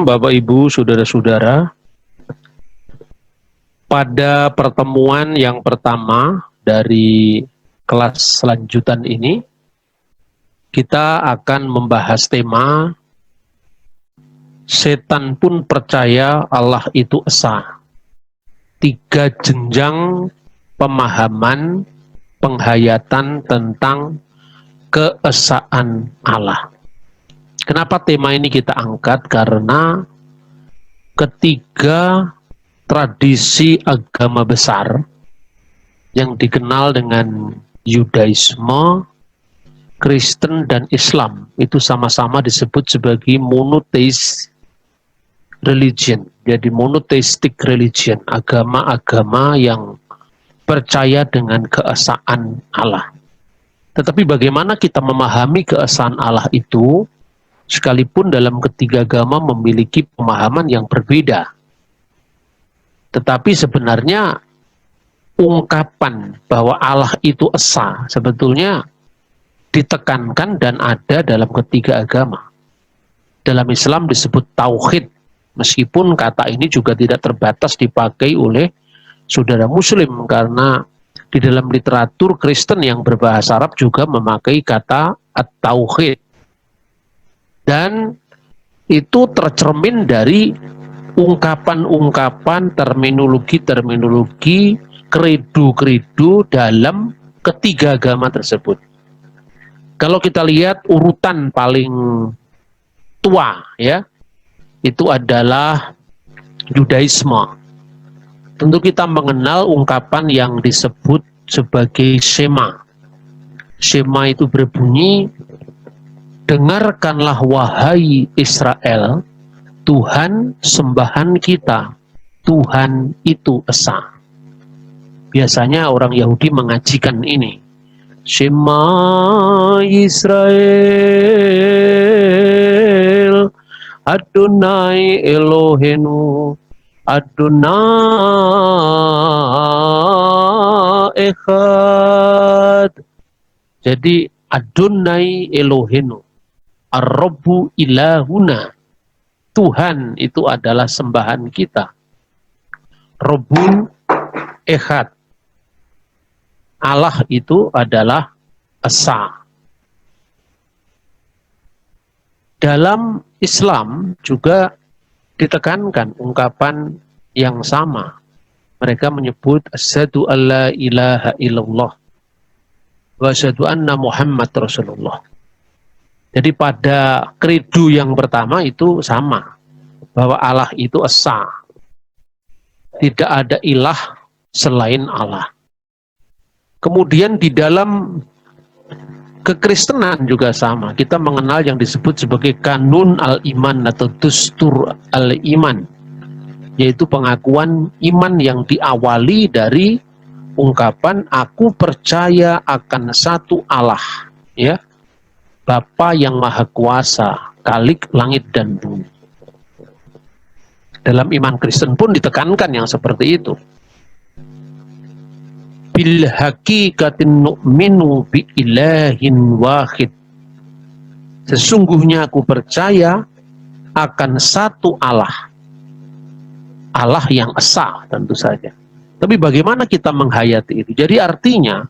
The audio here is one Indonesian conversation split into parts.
malam Bapak Ibu, saudara-saudara. Pada pertemuan yang pertama dari kelas lanjutan ini, kita akan membahas tema Setan pun percaya Allah itu esa. 3 jenjang pemahaman, penghayatan tentang keesaan Allah. Kenapa tema ini kita angkat? Karena ketiga tradisi agama besar yang dikenal dengan Yudaisme, Kristen, dan Islam itu sama-sama disebut sebagai monotheist religion. Jadi monotheistic religion, agama-agama yang percaya dengan keesaan Allah. Tetapi bagaimana kita memahami keesaan Allah itu, sekalipun dalam ketiga agama memiliki pemahaman yang berbeda. Tetapi sebenarnya ungkapan bahwa Allah itu esa sebetulnya ditekankan dan ada dalam ketiga agama. Dalam Islam disebut tauhid, meskipun kata ini juga tidak terbatas dipakai oleh saudara muslim, karena di dalam literatur Kristen yang berbahasa Arab juga memakai kata at-tauhid. Dan itu tercermin dari ungkapan-ungkapan, terminologi-terminologi, kredo-kredo dalam ketiga agama tersebut. Kalau kita lihat urutan paling tua, ya, itu adalah Yudaisme. Tentu kita mengenal ungkapan yang disebut sebagai Shema. Shema itu berbunyi, dengarkanlah wahai Israel, Tuhan sembahan kita, Tuhan itu esa. Biasanya orang Yahudi mengajikan ini. Shema Israel, Adonai Elohenu, Adonai Echad. Jadi Adonai Elohenu, Ar-Rabbu ilahuna, Tuhan itu adalah sembahan kita. Rabbun Echad, Allah itu adalah esa. Dalam Islam juga ditekankan ungkapan yang sama. Mereka menyebut asyhadu alla ilaha illallah wa asyhadu anna Muhammad Rasulullah. Jadi pada kredo yang pertama itu sama, bahwa Allah itu esa. Tidak ada ilah selain Allah. Kemudian di dalam kekristenan juga sama. Kita mengenal yang disebut sebagai kanun al-iman atau dustur al-iman, yaitu pengakuan iman yang diawali dari ungkapan aku percaya akan satu Allah, ya, Bapa yang Maha Kuasa, Khalik langit dan bumi. Dalam iman Kristen pun ditekankan yang seperti itu. Bil haqiqatin nu'minu bi ilahin wahid. Sesungguhnya aku percaya akan satu Allah. Allah yang esa tentu saja. Tapi bagaimana kita menghayati itu? Jadi artinya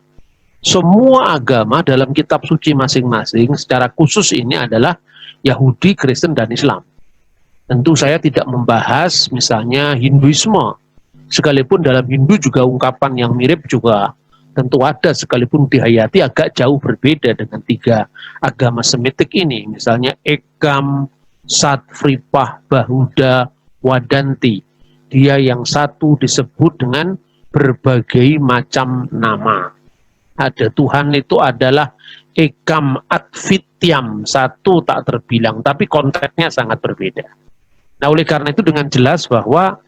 semua agama dalam kitab suci masing-masing, secara khusus ini adalah Yahudi, Kristen, dan Islam. Tentu saya tidak membahas misalnya Hinduisme. Sekalipun dalam Hindu juga ungkapan yang mirip juga tentu ada, sekalipun dihayati agak jauh berbeda dengan 3 agama Semitik ini. Misalnya Ekam, Sat, Fripah, Bahuda, Wadanti. Dia yang satu disebut dengan berbagai macam nama. Ada Tuhan itu adalah Ekam Advityam, satu tak terbilang, tapi konteksnya sangat berbeda. Nah, oleh karena itu dengan jelas bahwa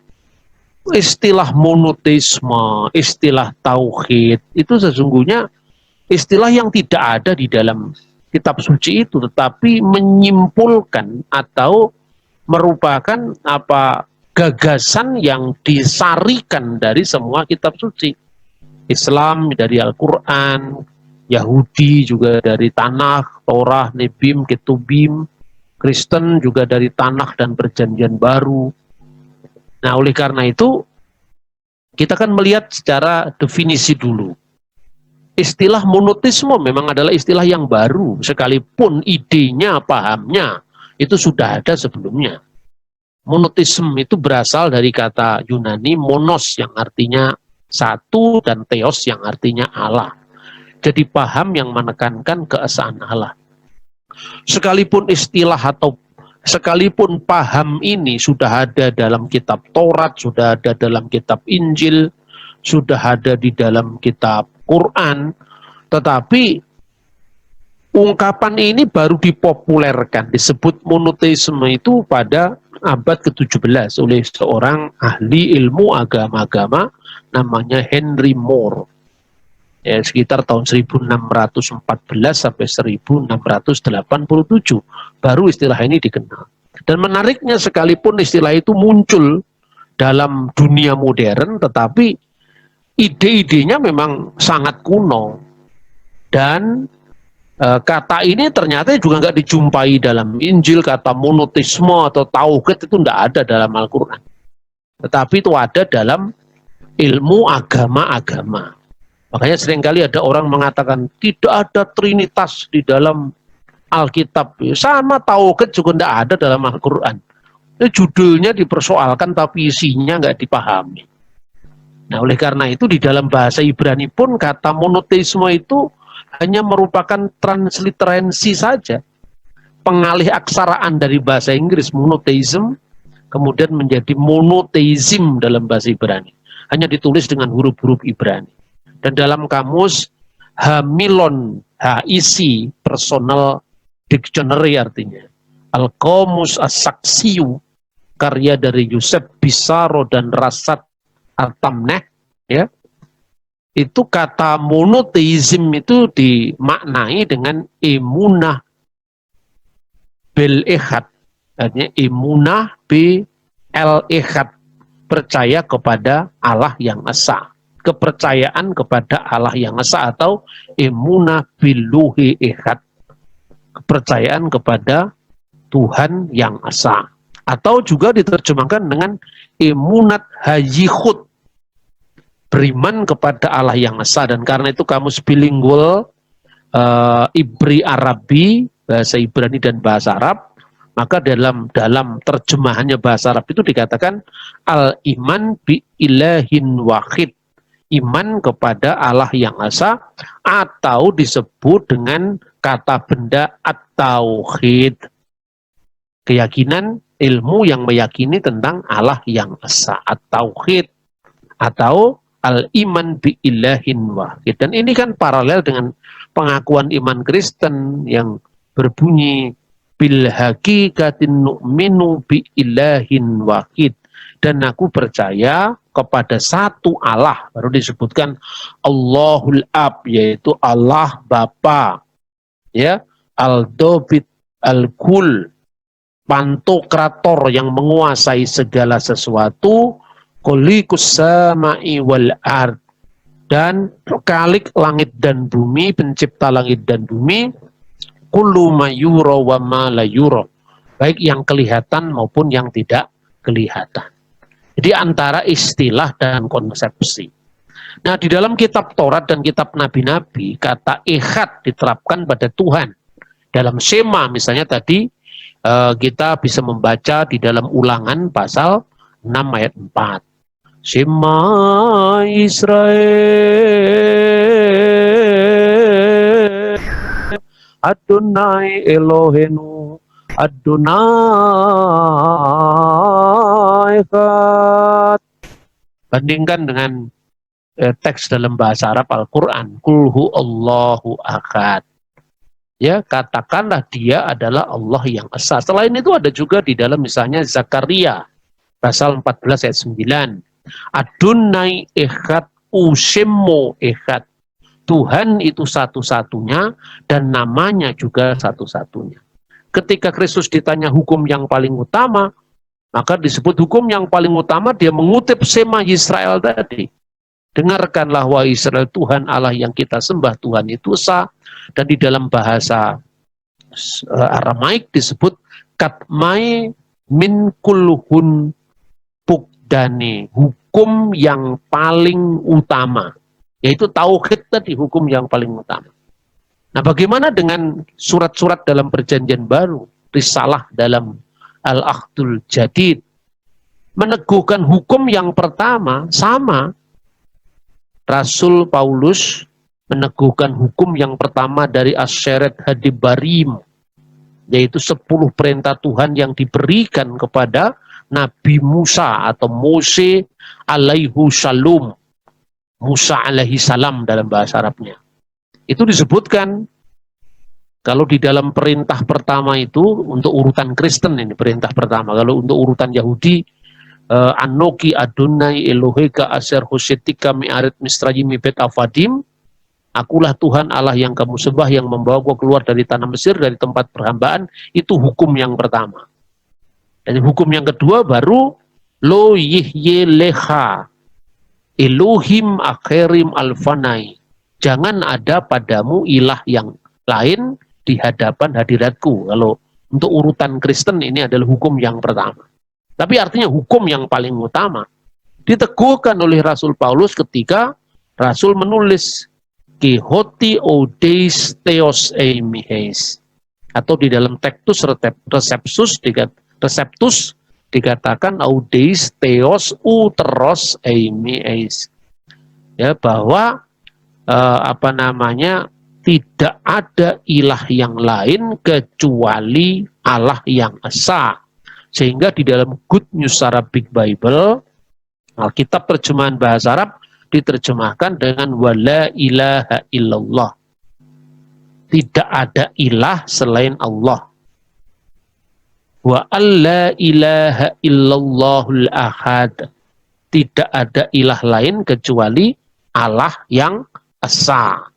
istilah monoteisme, istilah tauhid itu sesungguhnya istilah yang tidak ada di dalam kitab suci itu, tetapi menyimpulkan atau merupakan gagasan yang disarikan dari semua kitab suci. Islam dari Al-Quran, Yahudi juga dari Tanakh, Torah, Nebim, Ketubim, Kristen juga dari tanah dan perjanjian baru. Nah, oleh karena itu, kita kan melihat secara definisi dulu. Istilah monoteisme memang adalah istilah yang baru, sekalipun idenya, pahamnya, itu sudah ada sebelumnya. Monoteisme itu berasal dari kata Yunani monos yang artinya satu dan theos yang artinya Allah. Jadi paham yang menekankan keesaan Allah. Sekalipun istilah atau sekalipun paham ini sudah ada dalam kitab Taurat, sudah ada dalam kitab Injil, sudah ada di dalam kitab Quran, tetapi ungkapan ini baru dipopulerkan, disebut monoteisme itu pada abad ke-17 oleh seorang ahli ilmu agama-agama namanya Henry Moore. Ya, sekitar tahun 1614 sampai 1687 baru istilah ini dikenal. Dan menariknya, sekalipun istilah itu muncul dalam dunia modern, tetapi ide-idenya memang sangat kuno. Dan kata ini ternyata juga nggak dijumpai dalam Injil. Kata monoteisme atau tauhid itu nggak ada dalam Al-Quran, tetapi itu ada dalam ilmu agama-agama. Makanya seringkali ada orang mengatakan tidak ada trinitas di dalam Alkitab. Sama tauhid juga tidak ada dalam Al-Quran. Judulnya dipersoalkan tapi isinya nggak dipahami. Nah, oleh karena itu di dalam bahasa Ibrani pun kata monoteisme itu hanya merupakan transliteransi saja. Pengalih aksaraan dari bahasa Inggris monotheism kemudian menjadi monotheism dalam bahasa Ibrani. Hanya ditulis dengan huruf-huruf Ibrani. Dan dalam kamus Hamilon HIC Personal Dictionary artinya Al-Qamus As-Saksiyu karya dari Yusef Bisaro dan Rasad Al-Tamneh, ya, itu kata monoteism itu dimaknai dengan emunah bil ehad, artinya emunah bil ehad, percaya kepada Allah yang esa, kepercayaan kepada Allah yang esa, atau emunah biluhi ehad, kepercayaan kepada Tuhan yang esa, atau juga diterjemahkan dengan emunat hayyihud, beriman kepada Allah yang esa. Dan karena itu kamus bilingual Ibri Arabi, bahasa Ibrani dan bahasa Arab, maka dalam terjemahannya bahasa Arab itu dikatakan al-iman bi ilahin wahid, iman kepada Allah yang esa, atau disebut dengan kata benda at-tauhid, keyakinan, ilmu yang meyakini tentang Allah yang esa, at-tauhid, atau al-iman bi ilahin wahid. Dan ini kan paralel dengan pengakuan iman Kristen yang berbunyi bil haqiqatin nu'minu bi ilahin wahid, dan aku percaya kepada satu Allah. Baru disebutkan Allahul Ab, yaitu Allah Bapa, ya, al-dobit al-kul, pantokrator yang menguasai segala sesuatu, khaliqus sama'i wal ard, dan khalik langit dan bumi, pencipta langit dan bumi, kullu ma yura wa ma la yura, baik yang kelihatan maupun yang tidak kelihatan. Jadi antara istilah dan konsepsi. Nah, di dalam kitab Taurat dan kitab nabi-nabi, kata ehad diterapkan pada Tuhan. Dalam Shema misalnya tadi kita bisa membaca di dalam Ulangan pasal 6 ayat 4. Shema Israel Adonai Elohenu Adonai Echad. Bandingkan dengan teks dalam bahasa Arab Al-Quran, Kulhu Allahu Ahad. Ya, katakanlah dia adalah Allah yang esa. Selain itu ada juga di dalam misalnya Zakaria pasal 14 ayat 9. Adonai Echad Ushemo Echad. Tuhan itu satu-satunya dan namanya juga satu-satunya. Ketika Kristus ditanya hukum yang paling utama, maka disebut hukum yang paling utama, dia mengutip Shema Israel tadi. Dengarkanlah wahai Israel, Tuhan Allah yang kita sembah, Tuhan itu esa. Dan di dalam bahasa Aramaik disebut katmai min kulhun pukdani, hukum yang paling utama, yaitu tauhid tadi, hukum yang paling utama. Nah, bagaimana dengan surat-surat dalam perjanjian baru, risalah dalam Al-Akhdul Jadid, meneguhkan hukum yang pertama sama. Rasul Paulus meneguhkan hukum yang pertama dari Asyeret Hadibarim, yaitu 10 perintah Tuhan yang diberikan kepada Nabi Musa atau Mose alaihi salam, Musa alaihi salam dalam bahasa Arabnya. Itu disebutkan kalau di dalam perintah pertama itu untuk urutan Kristen, ini perintah pertama. Kalau untuk urutan Yahudi, Anoki Adonai Eloheka Aser Hosetika Mi'aret Misrayim Bet Avadim, akulah Tuhan Allah yang kamu sembah yang membawa kau keluar dari tanah Mesir, dari tempat perhambaan. Itu hukum yang pertama. Dan hukum yang kedua baru Lo Yihye Leha Elohim Akhirim Alfanai, jangan ada padamu ilah yang lain di hadapan hadiratku. Kalau untuk urutan Kristen ini adalah hukum yang pertama. Tapi artinya hukum yang paling utama diteguhkan oleh Rasul Paulus ketika Rasul menulis Kihoti Odeis Theos Eimihes, atau di dalam Tektus Receptus dikatakan Odeis Theos Uteros Eimihes, ya, bahwa tidak ada ilah yang lain kecuali Allah yang esa. Sehingga di dalam Good News Arabic Bible, Alkitab terjemahan bahasa Arab diterjemahkan dengan wala ilaha illallah. Tidak ada ilah selain Allah. Wa alla ilaha illallahul ahad. Tidak ada ilah lain kecuali Allah yang esa.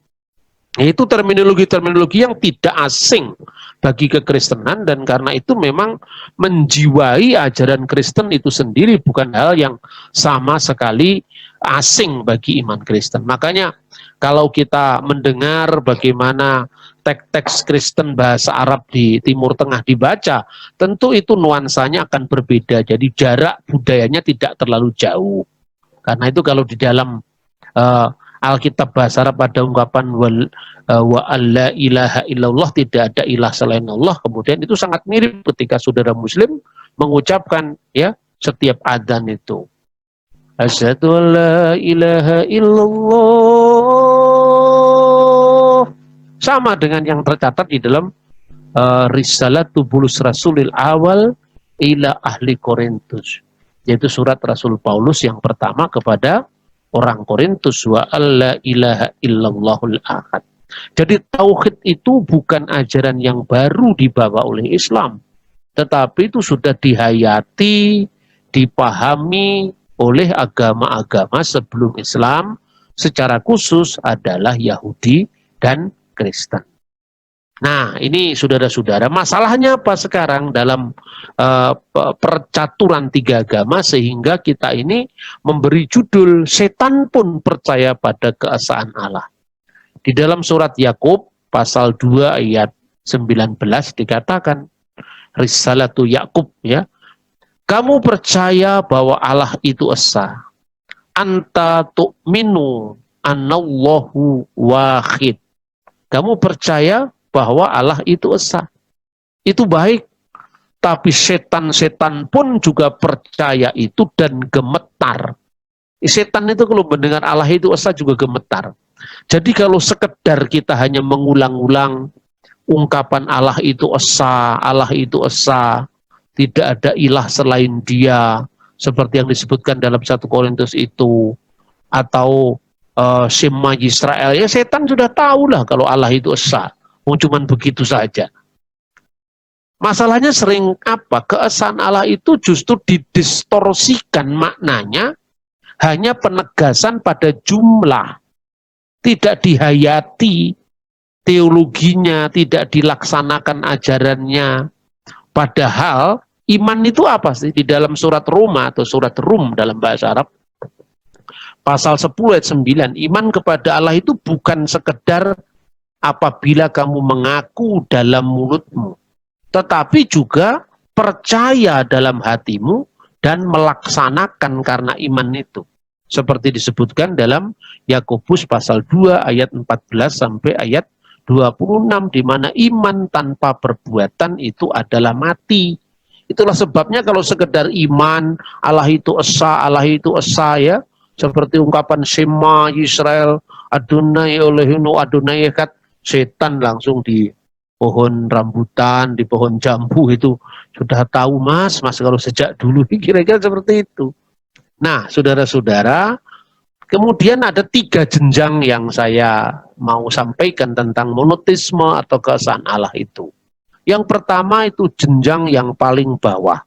Itu terminologi-terminologi yang tidak asing bagi kekristenan, dan karena itu memang menjiwai ajaran Kristen itu sendiri, bukan hal yang sama sekali asing bagi iman Kristen. Makanya kalau kita mendengar bagaimana teks-teks Kristen bahasa Arab di Timur Tengah dibaca, tentu itu nuansanya akan berbeda. Jadi jarak budayanya tidak terlalu jauh. Karena itu kalau di dalam Alkitab bahasa Arab pada ungkapan wa alla ilaha illallah, tidak ada ilah selain Allah, kemudian itu sangat mirip ketika saudara muslim mengucapkan, ya, setiap adzan itu asyhadu alla ilaha illallah, sama dengan yang tercatat di dalam Risalatu Bulus Rasulil Awal ila ahli Korintus, yaitu surat Rasul Paulus yang pertama kepada orang Korintus, wa alla ilaha illallahul ahad. Jadi tauhid itu bukan ajaran yang baru dibawa oleh Islam, tetapi itu sudah dihayati, dipahami oleh agama-agama sebelum Islam, secara khusus adalah Yahudi dan Kristen. Nah, ini saudara-saudara, masalahnya apa sekarang dalam percaturan tiga agama, sehingga kita ini memberi judul setan pun percaya pada keesaan Allah. Di dalam surat Yakub pasal 2 ayat 19 dikatakan, Risalatu Yakub, ya, kamu percaya bahwa Allah itu esa, anta tu'minu anallahu wahid. Kamu percaya bahwa Allah itu esa, itu baik. Tapi setan-setan pun juga percaya itu dan gemetar. Setan itu kalau mendengar Allah itu esa juga gemetar. Jadi kalau sekedar kita hanya mengulang-ulang ungkapan Allah itu esa, Allah itu esa, tidak ada ilah selain Dia, seperti yang disebutkan dalam 1 Korintus itu, atau Shema Yisrael, ya setan sudah tahulah kalau Allah itu esa. Cuman begitu saja. Masalahnya sering apa? Keesaan Allah itu justru didistorsikan maknanya, hanya penegasan pada jumlah, tidak dihayati teologinya, tidak dilaksanakan ajarannya. Padahal iman itu apa sih? Di dalam surat Roma atau surat Rum dalam bahasa Arab, pasal 10 ayat 9, iman kepada Allah itu bukan sekedar apabila kamu mengaku dalam mulutmu, tetapi juga percaya dalam hatimu dan melaksanakan karena iman itu. Seperti disebutkan dalam Yakobus pasal 2 ayat 14 sampai ayat 26, di mana iman tanpa perbuatan itu adalah mati. Itulah sebabnya kalau sekedar iman, Allah itu esa ya, seperti ungkapan Shema Yisrael, Adonai Elohenu Adonai Echad, setan langsung di pohon rambutan, di pohon jambu itu sudah tahu mas kalau sejak dulu, kira-kira seperti itu. Nah, saudara-saudara, kemudian ada 3 jenjang yang saya mau sampaikan tentang monoteisme atau keesaan Allah itu. Yang pertama itu jenjang yang paling bawah,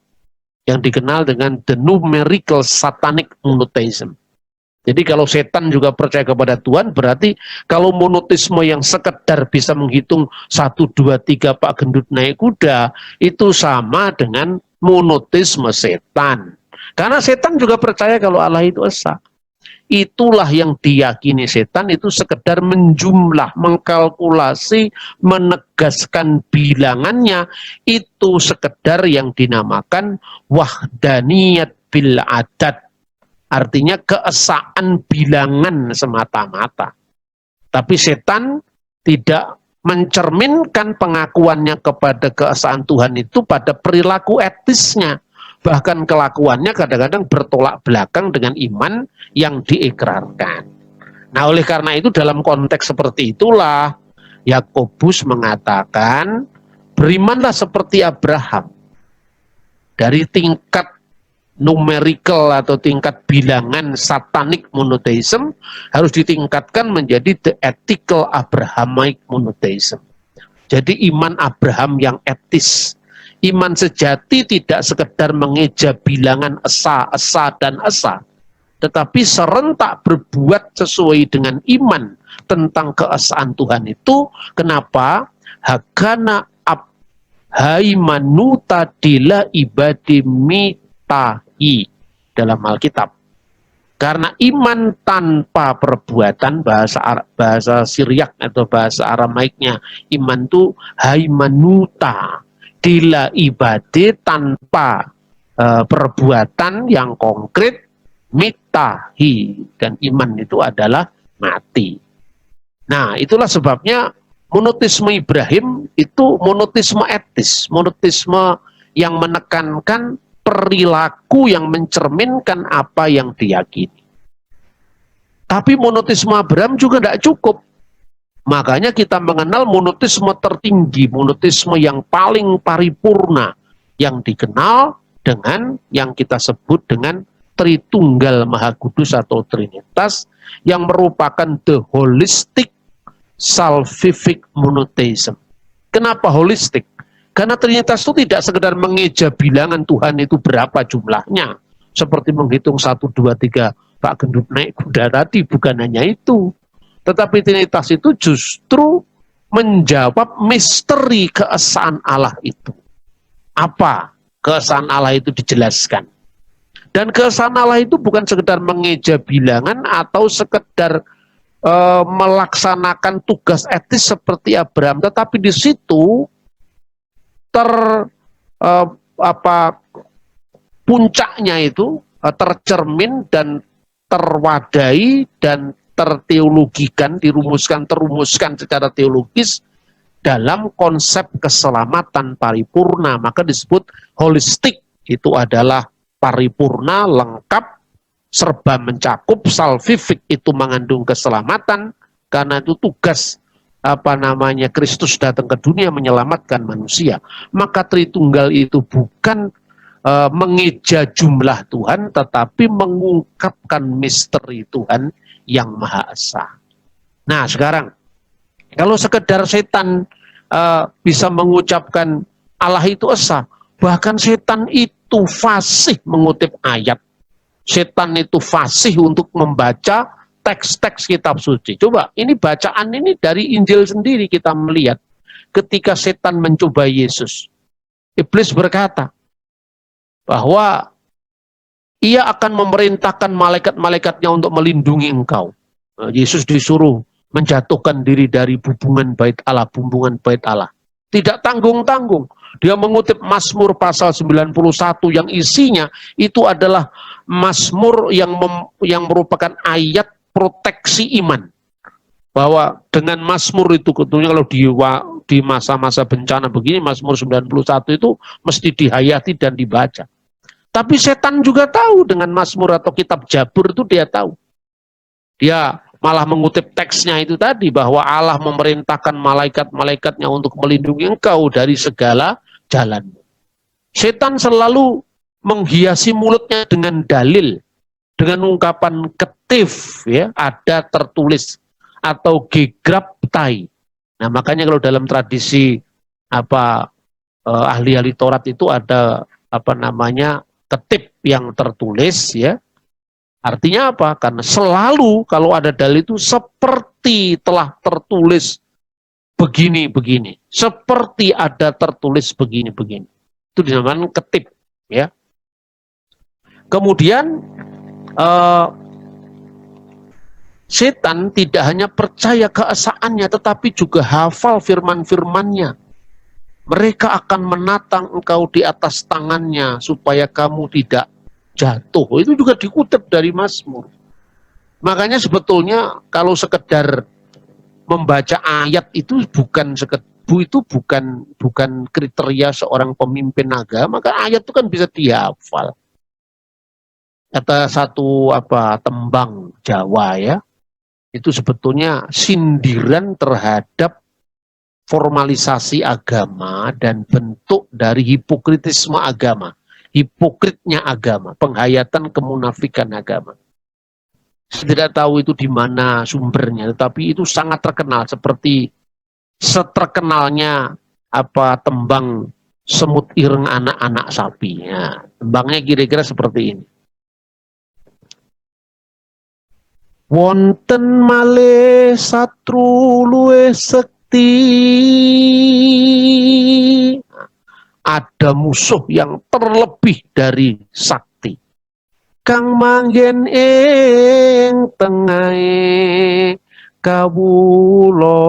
yang dikenal dengan the numerical satanic monotheism. Jadi kalau setan juga percaya kepada Tuhan, berarti kalau monoteisme yang sekedar bisa menghitung 1, 2, 3 Pak Gendut naik kuda, itu sama dengan monoteisme setan. Karena setan juga percaya kalau Allah itu esa. Itulah yang diyakini setan, itu sekedar menjumlah, mengkalkulasi, menegaskan bilangannya. Itu sekedar yang dinamakan wahdaniyat bil adat. Artinya keesaan bilangan semata-mata. Tapi setan tidak mencerminkan pengakuannya kepada keesaan Tuhan itu pada perilaku etisnya. Bahkan kelakuannya kadang-kadang bertolak belakang dengan iman yang diikrarkan. Nah, oleh karena itu dalam konteks seperti itulah Yakobus mengatakan, berimanlah seperti Abraham. Dari tingkat numerical atau tingkat bilangan satanic monotheism harus ditingkatkan menjadi the ethical Abrahamic monotheism. Jadi iman Abraham yang etis. Iman sejati tidak sekedar mengeja bilangan esa, dan esa, tetapi serentak berbuat sesuai dengan iman tentang keesaan Tuhan itu. Kenapa? Hagana abhaimanuta dila ibadi mitahi dalam Alkitab. Karena iman tanpa perbuatan, bahasa Syriak atau bahasa Aramaiknya, iman itu haimanuta. Dila ibade tanpa perbuatan yang konkret, mitahi, dan iman itu adalah mati. Nah, itulah sebabnya monoteisme Ibrahim itu monoteisme etis, monoteisme yang menekankan perilaku yang mencerminkan apa yang diyakini. Tapi monoteisme Abraham juga tidak cukup. Makanya kita mengenal monoteisme tertinggi, monoteisme yang paling paripurna, yang dikenal dengan yang kita sebut dengan Tritunggal Maha Kudus atau Trinitas, yang merupakan the holistic salvific monotheism. Kenapa holistik? Karena Trinitas itu tidak sekedar mengeja bilangan Tuhan itu berapa jumlahnya, seperti menghitung 1, 2, 3 Pak Gendut naik kuda tadi, bukan hanya itu. Tetapi Trinitas itu justru menjawab misteri keesaan Allah itu. Apa keesaan Allah itu dijelaskan? Dan keesaan Allah itu bukan sekedar mengeja bilangan atau sekedar melaksanakan tugas etis seperti Abraham, tetapi di situ puncaknya itu tercermin dan terwadai dan terteologikan, terumuskan secara teologis dalam konsep keselamatan paripurna. Maka disebut holistik, itu adalah paripurna, lengkap, serba mencakup. Salvific itu mengandung keselamatan, karena itu tugas Kristus datang ke dunia menyelamatkan manusia. Maka Tritunggal itu bukan mengeja jumlah Tuhan, tetapi mengungkapkan misteri Tuhan yang Maha Esa. Nah, sekarang kalau sekedar setan bisa mengucapkan Allah itu esa, bahkan setan itu fasih mengutip ayat. Setan itu fasih untuk membaca teks-teks kitab suci. Coba, ini bacaan ini dari Injil sendiri kita melihat. Ketika setan mencoba Yesus, iblis berkata bahwa ia akan memerintahkan malaikat-malaikatnya untuk melindungi engkau. Yesus disuruh menjatuhkan diri dari bumbungan bait Allah. Tidak tanggung-tanggung. Dia mengutip Mazmur pasal 91 yang isinya itu adalah Mazmur yang merupakan ayat proteksi iman. Bahwa dengan Mazmur itu, tentunya kalau di masa-masa bencana begini, Mazmur 91 itu mesti dihayati dan dibaca. Tapi setan juga tahu dengan Mazmur atau kitab Jabur itu dia tahu. Dia malah mengutip teksnya itu tadi, bahwa Allah memerintahkan malaikat-malaikatnya untuk melindungi engkau dari segala jalan. Setan selalu menghiasi mulutnya dengan dalil, dengan ungkapan ketif, ya, ada tertulis, atau gegraptai. Nah, makanya kalau dalam tradisi ahli-ahli Taurat itu ada ketip yang tertulis, ya. Artinya apa? Karena selalu kalau ada dalil itu seperti telah tertulis begini-begini, seperti ada tertulis begini-begini. Itu dinamakan ketip, ya. Kemudian setan tidak hanya percaya keesaannya, tetapi juga hafal firman-firmannya. Mereka akan menatang engkau di atas tangannya, supaya kamu tidak jatuh. Itu juga dikutip dari Mazmur. Makanya sebetulnya kalau sekedar membaca ayat itu bukan kriteria seorang pemimpin agama, maka ayat itu kan bisa dihafal. Kata satu tembang Jawa, ya, itu sebetulnya sindiran terhadap formalisasi agama dan bentuk dari hipokritisme agama, hipokritnya agama, penghayatan kemunafikan agama. Saya tidak tahu itu di mana sumbernya, tetapi itu sangat terkenal, seperti seterkenalnya tembang semut ireng anak-anak sapi. Ya, tembangnya kira-kira seperti ini. Wonten malih satru luwih sekti. Ada musuh yang terlebih dari sakti. Kang manggen ing tengahe kawula,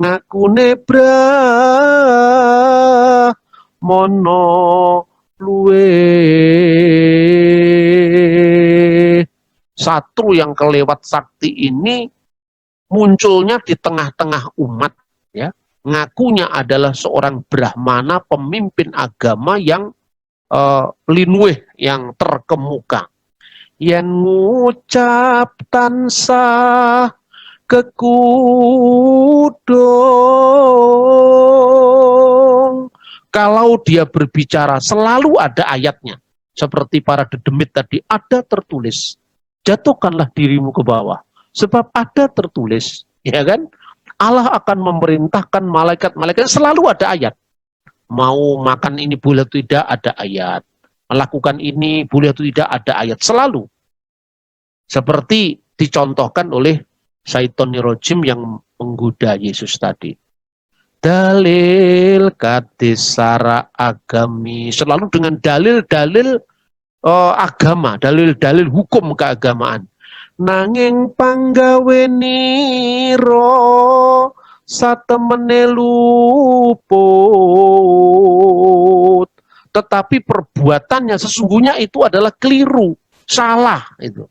ngakune Brahmana luwih. Satru yang kelewat sakti ini munculnya di tengah-tengah umat, ya. Ngakunya adalah seorang Brahmana, pemimpin agama yang linuwih, yang terkemuka. Yen ngucap tansah kekudung, kalau dia berbicara selalu ada ayatnya. Seperti para dedemit tadi, ada tertulis. Jatuhkanlah dirimu ke bawah, sebab ada tertulis, ya kan? Allah akan memerintahkan malaikat-malaikat, selalu ada ayat. Mau makan ini boleh atau tidak, ada ayat. Melakukan ini boleh atau tidak, ada ayat. Selalu. Seperti dicontohkan oleh Syaitonir Rajim yang menggoda Yesus tadi. Dalil kadisara agami. Selalu dengan dalil-dalil agama, dalil-dalil hukum keagamaan. Nanging panggaweniro satemene luput. Tetapi perbuatannya sesungguhnya itu adalah keliru, salah itu.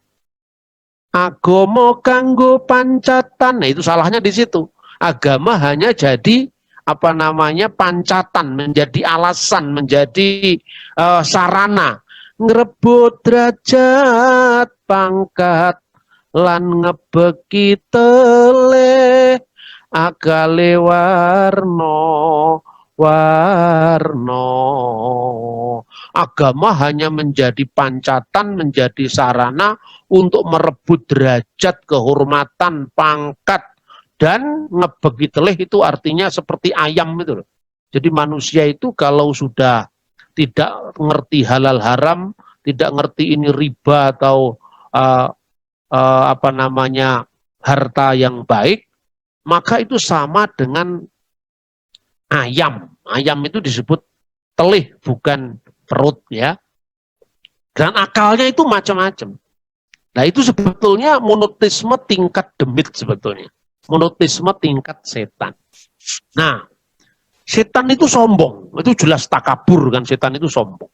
Agama kanggo pancatan, nah itu salahnya di situ. Agama hanya jadi pancatan, menjadi alasan, menjadi sarana ngrebut derajat pangkat lan ngebeki teleh agale warno. Agama hanya menjadi pancatan, menjadi sarana untuk merebut derajat, kehormatan, pangkat, dan ngebeki teleh itu artinya seperti ayam itu loh. Jadi manusia itu kalau sudah tidak ngerti halal haram, tidak ngerti ini riba atau harta yang baik, maka itu sama dengan ayam. Ayam itu disebut telih, bukan perut, ya. Dan akalnya itu macam-macam. Nah, itu sebetulnya monoteisme tingkat demit sebetulnya. Monoteisme tingkat setan. Nah, setan itu sombong, itu jelas takabur kan, setan itu sombong.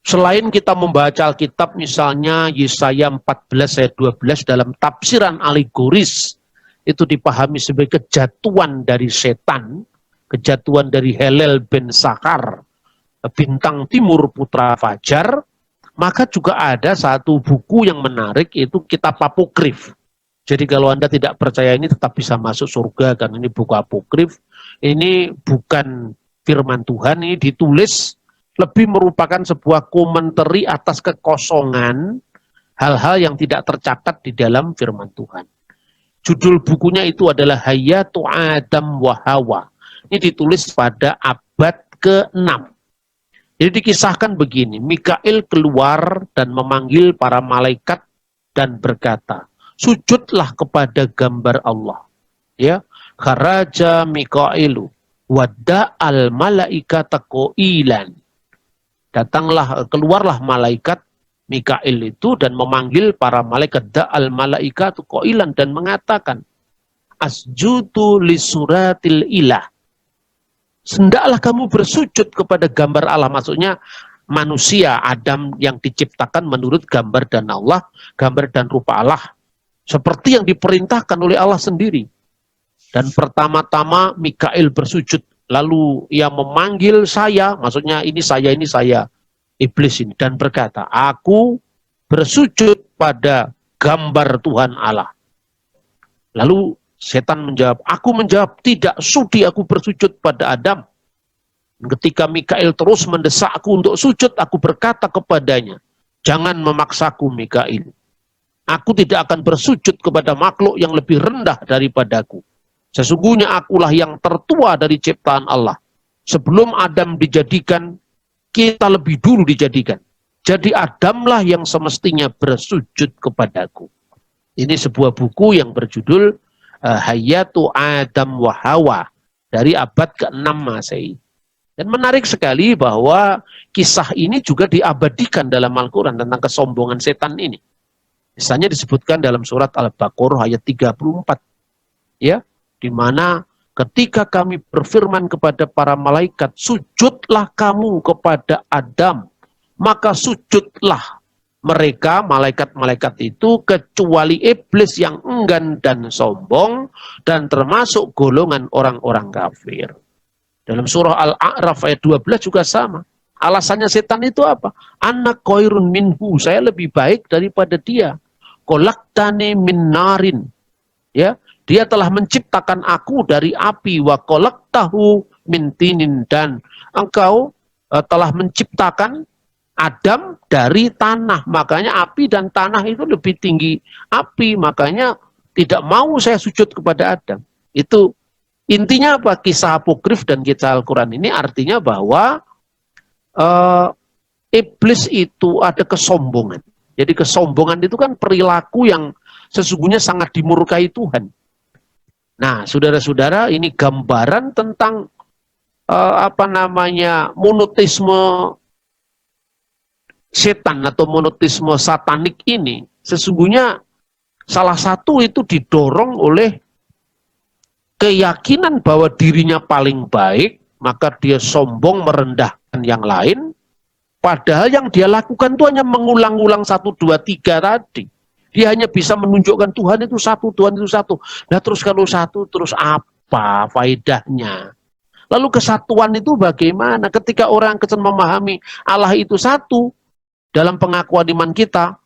Selain kita membaca Alkitab misalnya Yesaya 14 ayat 12 dalam tafsiran alegoris, itu dipahami sebagai kejatuhan dari setan, kejatuhan dari Helel bin Sakar, bintang timur putra fajar, maka juga ada satu buku yang menarik, itu kitab apokrif. Jadi kalau Anda tidak percaya ini tetap bisa masuk surga, karena ini buku apokrif. Ini bukan firman Tuhan, ini ditulis lebih merupakan sebuah komentari atas kekosongan hal-hal yang tidak tercatat di dalam firman Tuhan. Judul bukunya itu adalah Hayatu Adam wa Hawa. Ini ditulis pada abad ke-6. Jadi dikisahkan begini, Mikail keluar dan memanggil para malaikat dan berkata, sujudlah kepada gambar Allah. Ya, kharaja Mikailu wada'al malaikata qailan. Keluarlah malaikat Mikail itu dan memanggil para malaikat, da'al malaikatu qailan, dan mengatakan, asjudu li suratil ilah. Hendaklah kamu bersujud kepada gambar Allah. Maksudnya manusia, Adam yang diciptakan menurut gambar dan Allah, gambar dan rupa Allah. Seperti yang diperintahkan oleh Allah sendiri. Dan pertama-tama Mikail bersujud. Lalu ia memanggil saya, maksudnya ini saya, iblis ini. Dan berkata, aku bersujud pada gambar Tuhan Allah. Lalu setan menjawab, aku menjawab, tidak sudi aku bersujud pada Adam. Ketika Mikail terus mendesakku untuk sujud, aku berkata kepadanya, jangan memaksaku Mikail. Aku tidak akan bersujud kepada makhluk yang lebih rendah daripadaku. Sesungguhnya akulah yang tertua dari ciptaan Allah. Sebelum Adam dijadikan, kita lebih dulu dijadikan. Jadi Adamlah yang semestinya bersujud kepadaku. Ini sebuah buku yang berjudul Hayatu Adam wa Hawa dari abad ke-6 Masehi. Dan menarik sekali bahwa kisah ini juga diabadikan dalam Al-Quran tentang kesombongan setan ini. Misalnya disebutkan dalam surat Al-Baqarah ayat 34. Ya, di mana ketika kami berfirman kepada para malaikat, sujudlah kamu kepada Adam, maka sujudlah mereka, malaikat-malaikat itu, kecuali iblis yang enggan dan sombong, dan termasuk golongan orang-orang kafir. Dalam surah Al-A'raf ayat 12 juga sama. Alasannya setan itu apa? Anak khairun minhu, saya lebih baik daripada dia. Khalaqtani min narin. Ya, dia telah menciptakan aku dari api, wa khalaqtahu min tinin, dan engkau telah menciptakan Adam dari tanah. Makanya api dan tanah itu lebih tinggi api, makanya tidak mau saya sujud kepada Adam. Itu intinya apa? Kisah apokrif dan kisah Al-Quran ini artinya bahwa iblis itu ada kesombongan. Jadi kesombongan itu kan perilaku yang sesungguhnya sangat dimurkai Tuhan. Nah, saudara-saudara, ini gambaran tentang monoteisme setan atau monoteisme satanik ini. Sesungguhnya salah satu itu didorong oleh keyakinan bahwa dirinya paling baik, maka dia sombong merendahkan yang lain. Padahal yang dia lakukan itu hanya mengulang-ulang 1, 2, 3 tadi. Dia hanya bisa menunjukkan Tuhan itu satu, Tuhan itu satu. Nah terus kalau satu, terus apa faedahnya? Lalu kesatuan itu bagaimana? Ketika orang kesan memahami Allah itu satu dalam pengakuan iman kita,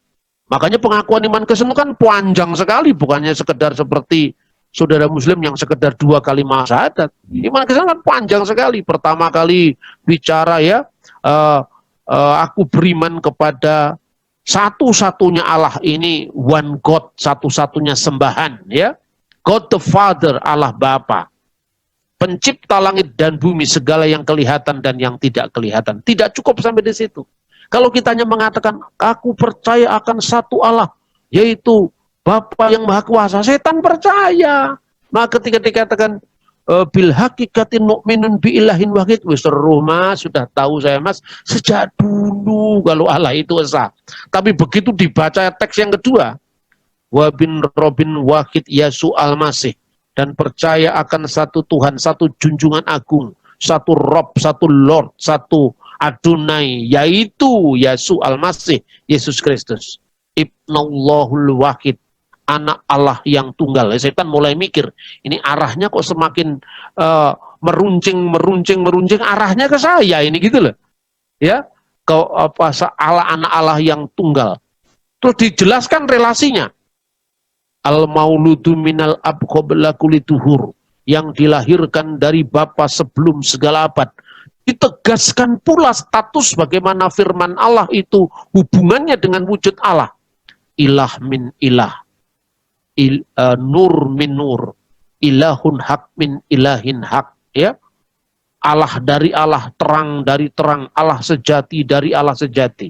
makanya pengakuan iman Kristen kan panjang sekali, bukannya sekedar seperti saudara Muslim yang sekedar 2 kalimat syahadat. Iman Kristen kan panjang sekali. Pertama kali bicara ya, aku beriman kepada satu-satunya Allah, ini one God, satu-satunya sembahan ya. God the Father, Allah Bapa, pencipta langit dan bumi, segala yang kelihatan dan yang tidak kelihatan. Tidak cukup sampai di situ. Kalau kita hanya mengatakan aku percaya akan satu Allah, yaitu Bapa yang Maha Kuasa, setan percaya. Maka ketika dikatakan bil hakikatin nu'minun bi ilahin wahid, seru mas, sudah tahu saya mas sejak dulu kalau Allah itu esa. Tapi begitu dibaca teks yang kedua, wa bin Robin Wahid Yesus Al-Masih, dan percaya akan satu Tuhan, satu junjungan agung, satu Rob, satu Lord, satu Adonai, yaitu Yesus Al-Masih, Yesus Kristus, Ibnullahul Wahid, anak Allah yang tunggal. Setan mulai mikir, ini arahnya kok semakin meruncing, arahnya ke saya ini gitu loh. Ya, ke apa Allah, anak Allah yang tunggal. Terus dijelaskan relasinya. Al-mauludu minal ab qabla kulli tuhur, yang dilahirkan dari Bapa sebelum segala abad. Ditegaskan pula status bagaimana firman Allah itu hubungannya dengan wujud Allah. Ilah min ilah, nur min nur, ilahun hak min ilahin hak. Ya, Allah dari Allah, terang dari terang, Allah sejati dari Allah sejati.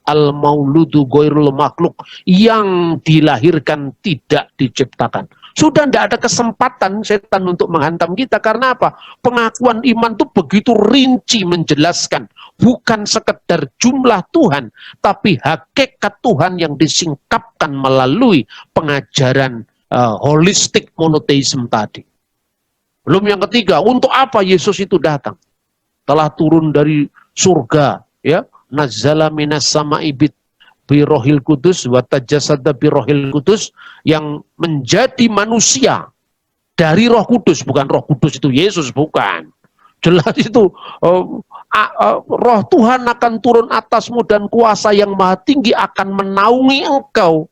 Al-mauludu ghairul makhluk, yang dilahirkan tidak diciptakan. Sudah tidak ada kesempatan setan untuk menghantam kita. Karena apa? Pengakuan iman itu begitu rinci menjelaskan. Bukan sekedar jumlah Tuhan, tapi hakikat Tuhan yang disingkapkan melalui pengajaran holistik monoteisme tadi. Belum yang ketiga, untuk apa Yesus itu datang? Telah turun dari surga, ya, nazzala minas sama'i birohil kudus wa tajasada birohil kudus, yang menjadi manusia dari Roh Kudus. Bukan Roh Kudus itu Yesus, bukan. Jelas itu Roh Tuhan akan turun atasmu dan kuasa yang maha tinggi akan menaungi engkau.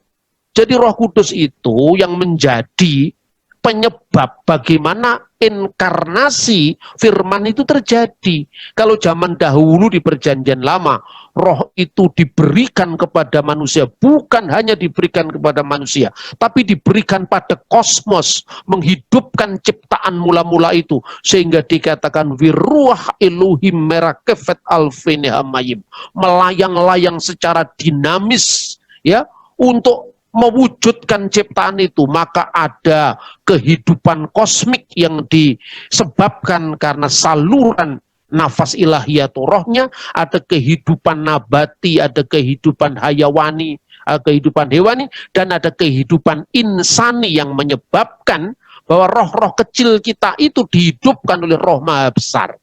Jadi Roh Kudus itu yang menjadi penyebab bagaimana inkarnasi firman itu terjadi. Kalau zaman dahulu di perjanjian lama, roh itu diberikan kepada manusia, bukan hanya diberikan kepada manusia, tapi diberikan pada kosmos, menghidupkan ciptaan mula-mula itu, sehingga dikatakan wiruah elohim merakefet alfenehamayim, melayang-layang secara dinamis, ya, untuk mewujudkan ciptaan itu. Maka ada kehidupan kosmik yang disebabkan karena saluran nafas ilahiyah atau rohnya, ada kehidupan nabati, ada kehidupan hayawani, kehidupan hewani, dan ada kehidupan insani yang menyebabkan bahwa roh-roh kecil kita itu dihidupkan oleh roh maha besar.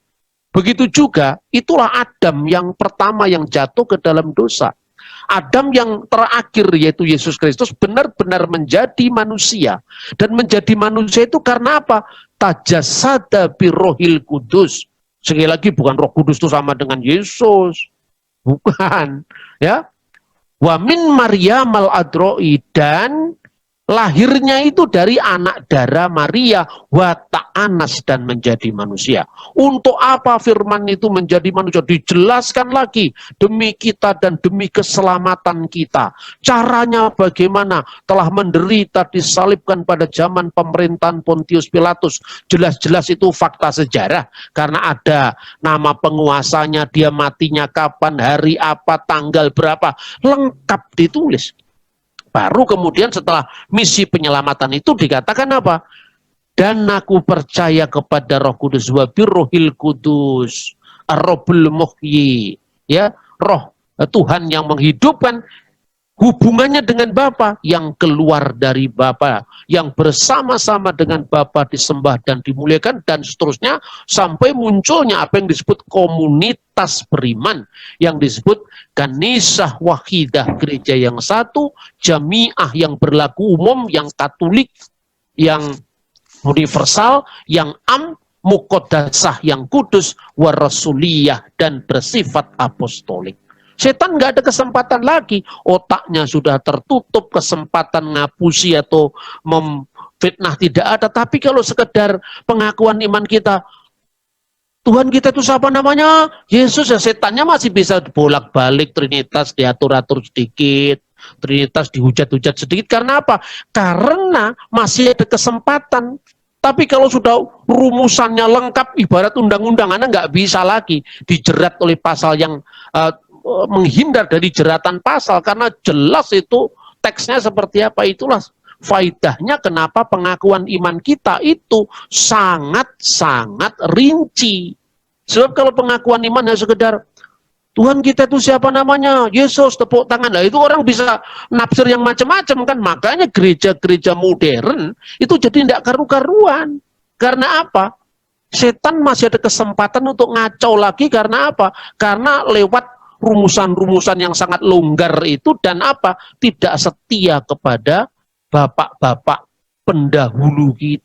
Begitu juga, itulah Adam yang pertama yang jatuh ke dalam dosa. Adam yang terakhir, yaitu Yesus Kristus, benar-benar menjadi manusia. Dan menjadi manusia itu karena apa? Tajasada birohil kudus. Sekali lagi, bukan Roh Kudus itu sama dengan Yesus. Bukan. Ya. Wa min Maryam al-Adroi, dan lahirnya itu dari anak darah Maria, wa ta'anas, dan menjadi manusia. Untuk apa firman itu menjadi manusia? Dijelaskan lagi, demi kita dan demi keselamatan kita. Caranya bagaimana? Telah menderita, disalibkan pada zaman pemerintahan Pontius Pilatus. Jelas-jelas itu fakta sejarah, karena ada nama penguasanya, dia matinya kapan, hari apa, tanggal berapa, lengkap ditulis. Baru kemudian setelah misi penyelamatan itu dikatakan apa? Dan aku percaya kepada Roh Kudus, wa birrohil kudus, ar-robul muhyi, ya, roh Tuhan yang menghidupkan. Hubungannya dengan Bapa, yang keluar dari Bapa, yang bersama-sama dengan Bapa disembah dan dimuliakan, dan seterusnya sampai munculnya apa yang disebut komunitas beriman, yang disebut kanisah wahidah, gereja yang satu, jamiah yang berlaku umum, yang Katolik, yang universal, yang muqaddasah, yang kudus, warasuliyah, dan bersifat apostolik. Setan nggak ada kesempatan lagi, otaknya sudah tertutup, kesempatan ngapusi atau memfitnah tidak ada. Tapi kalau sekedar pengakuan iman kita, Tuhan kita itu siapa namanya? Yesus, ya, setannya masih bisa bolak-balik, Trinitas diatur-atur sedikit, Trinitas dihujat-hujat sedikit. Karena apa? Karena masih ada kesempatan. Tapi kalau sudah rumusannya lengkap, ibarat undang-undang, Anda nggak bisa lagi dijerat oleh pasal yang menghindar dari jeratan pasal, karena jelas itu teksnya seperti apa. Itulah faedahnya kenapa pengakuan iman kita itu sangat-sangat rinci. Sebab kalau pengakuan iman hanya sekedar Tuhan kita itu siapa namanya? Yesus, tepuk tangan. Nah, itu orang bisa nafsir yang macam-macam kan. Makanya gereja-gereja modern itu jadi tidak karu-karuan. Karena apa? Setan masih ada kesempatan untuk ngacau lagi karena apa? Karena lewat rumusan-rumusan yang sangat longgar itu dan apa? Tidak setia kepada bapak-bapak pendahulu kita.